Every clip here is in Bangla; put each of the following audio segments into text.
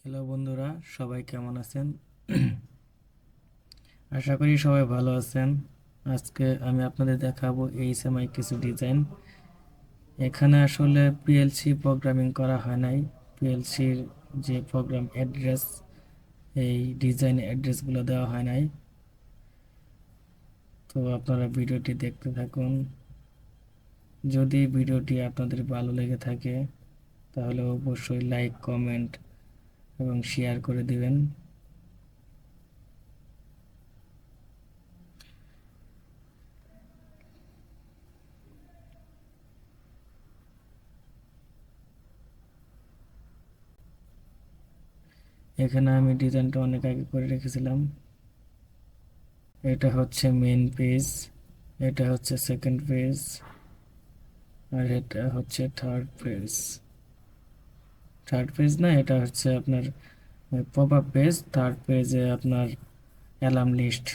হ্যালো বন্ধুরা, সবাই কেমন আছেন? আশা করি সবাই ভালো আছেন। আজকে আমি আপনাদের দেখাবো এইচএমআই কিছু ডিজাইন। এখানে আসলে পিএলসি প্রোগ্রামিং করা হয় নাই। পিএলসির যে প্রোগ্রাম অ্যাড্রেস, এই ডিজাইন অ্যাড্রেসগুলো দেওয়া হয় নাই। তো আপনারা ভিডিওটি দেখতে থাকুন। যদি ভিডিওটি আপনাদের ভালো লেগে থাকে তাহলে অবশ্যই লাইক, কমেন্ট এবং শেয়ার করে দিবেন। এখানে আমি ডিজাইনটা অনেক আগে করে রেখেছিলাম। এটা হচ্ছে মেন পেজ, এটা হচ্ছে সেকেন্ড পেজ, আর এটা হচ্ছে থার্ড পেজ। থার্ড পেজ না, এটা হচ্ছে আপনার পপ আপ পেজ। থার্ড পেজে আপনার অ্যালার্ম লিস্ট,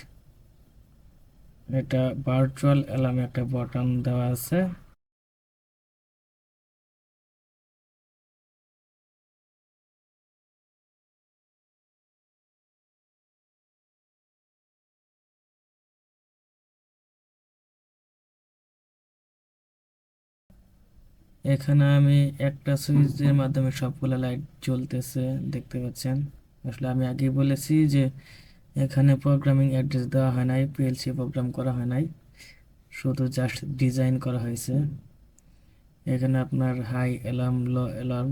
এটা ভার্চুয়াল অ্যালার্ম একটা বাটন দেওয়া আছে। এখানে আমি একটা সুইচের মাধ্যমে সবগুলো লাইট জ্বলতেছে দেখতে পাচ্ছেন। আসলে আমি আগেই বলেছি যে এখানে প্রোগ্রামিং অ্যাড্রেস দেওয়া হয় নাই, পিএলসি প্রোগ্রাম করা হয় নাই, শুধু জাস্ট ডিজাইন করা হয়েছে। এখানে আপনার হাই অ্যালার্ম, লো অ্যালার্ম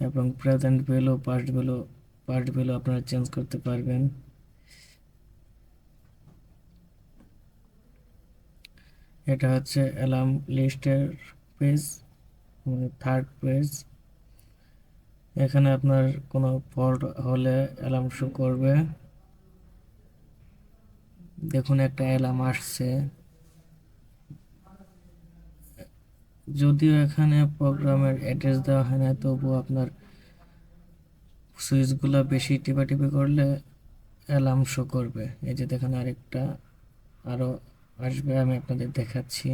এবং প্রেজেন্ট ভ্যালু, পাস্ট ভ্যালু আপনারা চেঞ্জ করতে পারবেন। এটা হচ্ছে অ্যালার্ম লিস্টের পেজ, মানে থার্ড পেজ। এখানে আপনার কোনো ফল্ট হলে অ্যালার্ম শো করবে। দেখুন একটা অ্যালার্ম আসছে। যদিও এখানে প্রোগ্রামের অ্যাড্রেস দেওয়া হয় না, তবুও আপনার সুইচগুলো বেশি টিপাটিপি করলে অ্যালার্ম শো করবে। এই যে দেখেন আরেকটা আরো আসবে, আমি আপনাদের দেখাচ্ছি।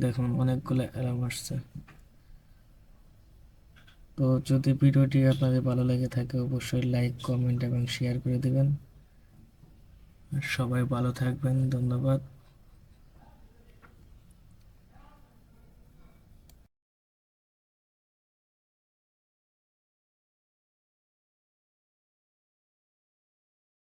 দেখুন অনেকগুলো অ্যালার্ম আসছে। তো যদি ভিডিওটি আপনাদের ভালো লেগে থাকে অবশ্যই লাইক, কমেন্ট এবং শেয়ার করে দিবেন। সবাই ভালো থাকবেন, ধন্যবাদ।